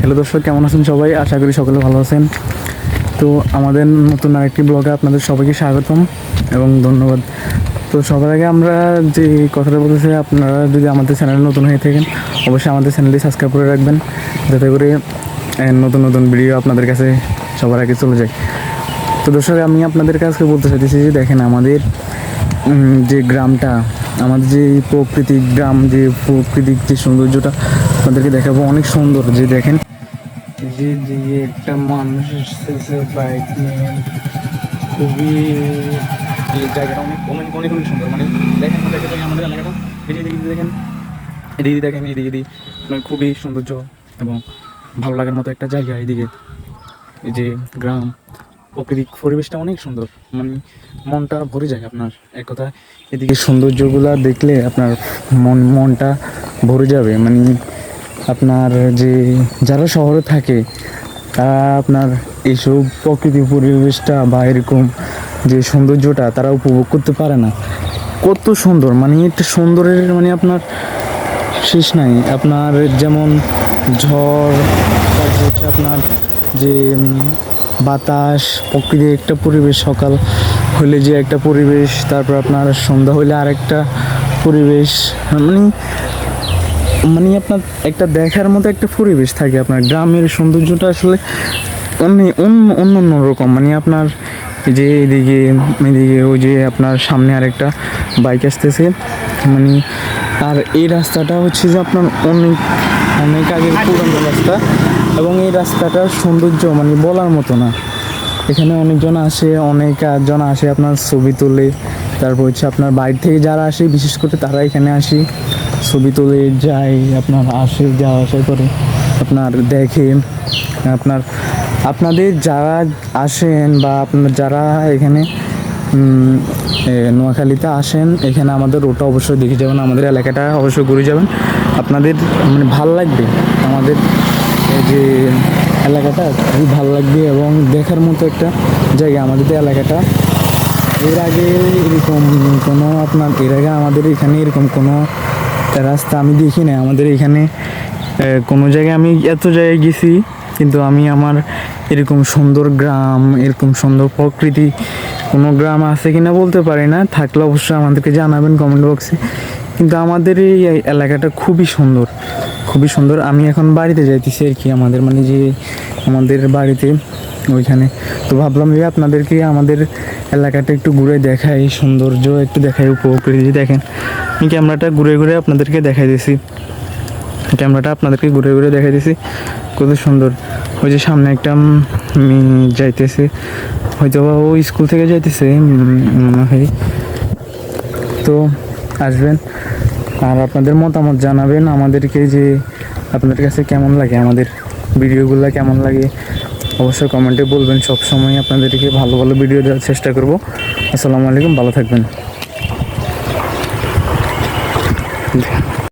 Hello দর্শক, কেমন আছেন সবাই? আশা করি সকলে ভালো আছেন। তো আমাদের নতুন আরেকটি ব্লগে আপনাদের সবাইকে স্বাগতম এবং ধন্যবাদ। তো সবার আগে আমরা যে কথাটা বলতেছি, আপনারা যদি আমাদের চ্যানেলে নতুন হয়ে থাকেন অবশ্যই আমাদের চ্যানেলটি সাবস্ক্রাইব করে রাখবেন, যাতে করে নতুন নতুন ভিডিও আপনাদের কাছে সবার আগে চলে যায়। তো দর্শক, আমি আপনাদের কাছে বলতে চাইতেছি যে দেখেন আমাদের যে গ্রামটা, আমাদের যে প্রাকৃতিক গ্রাম, যে প্রাকৃতিক যে সৌন্দর্যটা আপনাদেরকে দেখাবো, অনেক সুন্দর। যে দেখেন যে যে একটা মানুষ এসেছে বাইক নিয়ে, খুবই এই জায়গাটা অনেক অনেক অনেক অনেক সুন্দর। মানে দেখেন আমাদের এলাকাটা, এদিকে দেখেন, এদিকে দেখেন, এদিকে মানে খুবই সৌন্দর্য এবং ভালো লাগার মতো একটা জায়গা। এদিকে এই যে গ্রাম, প্রাকৃতিক পরিবেশটা অনেক সুন্দর, মানে মনটা ভরে যায় আপনার। এক কথা, এদিকে সৌন্দর্যগুলো দেখলে আপনার মনটা ভরে যাবে। মানে আপনার যে যারা শহরে থাকে তারা আপনার এইসব প্রকৃতিক পরিবেশটা বা এরকম যে সৌন্দর্যটা তারা উপভোগ করতে পারে না। কত সুন্দর, মানে একটা সুন্দরের মানে আপনার শেষ নাই। আপনার যেমন ঝড়, তারপর হচ্ছে আপনার যে বাতাস, প্রকৃতির একটা পরিবেশ, সকাল হলে যে একটা পরিবেশ, তারপর আপনার সন্ধ্যা হলে আরেকটা পরিবেশ। মানে মানে আপনার একটা দেখার মতো একটা পরিবেশ থাকে। আপনার গ্রামের সৌন্দর্যটা আসলে অন্য অন্য অন্য রকম। মানে আপনার যে এদিকে ওই যে আপনার সামনে আরেকটা বাইক আসতেছে, মানে আর এই রাস্তাটা হচ্ছে যে আপনার অনেক অনেক আগের পুরানো রাস্তা, এবং এই রাস্তাটার সৌন্দর্য মানে বলার মতো না। এখানে অনেকজন আসে আপনার ছবি তোলে। তারপর হচ্ছে আপনার বাইরে থেকে যারা আসে, বিশেষ করে তারা এখানে আসে, ছবি তোলে, যায়, আপনার আসে, যাওয়া আসা করে, আপনার দেখে। আপনাদের যারা আসেন বা আপনার যারা এখানে নোয়াখালীতে আসেন, এখানে আমাদের রোডটা অবশ্যই দেখে যাবেন, আমাদের এলাকাটা অবশ্যই ঘুরে যাবেন। আপনাদের মানে ভালো লাগবে, আমাদের যে এলাকাটা খুবই ভালো লাগবে এবং দেখার মতো একটা জায়গা আমাদের এলাকাটা। এর আগে আমাদের এখানে এরকম কোনো রাস্তা আমি দেখি না। আমাদের এখানে কোনো জায়গায়, আমি এত জায়গায় গেছি কিন্তু আমি আমার এরকম সুন্দর গ্রাম, এরকম সুন্দর প্রকৃতি কোনো গ্রাম আছে কিনা বলতে পারি না। থাকলে অবশ্যই আমাদেরকে জানাবেন কমেন্ট বক্সে। কিন্তু আমাদের এই এলাকাটা খুবই সুন্দর, খুবই সুন্দর। আমি এখন বাড়িতে যাইতেছি আর কি, আমাদের মানে যে আমাদের বাড়িতে ওইখানে। তো ভাবলাম যে আপনাদেরকে আমাদের এলাকাটা একটু ঘুরে দেখাই, সৌন্দর্য একটু দেখাই, প্রকৃতি দেখেন। আমি ক্যামেরাটা ঘুরে ঘুরে আপনাদেরকে দেখাই দিছি, কত সুন্দর। ওই যে সামনে একটা যাইতেছে, হয়তো বা ও স্কুল থেকে যাইতেছে মনে হয়। তো আসবেন আর আপনাদের মতামত জানাবেন আমাদেরকে, যে আপনাদের কাছে কেমন লাগে, আমাদের ভিডিওগুলো কেমন লাগে অবশ্যই কমেন্টে বলবেন। সব সময় আপনাদেরকে ভালো ভালো ভিডিও দেওয়ার চেষ্টা করব। আসসালামু আলাইকুম, ভালো থাকবেন।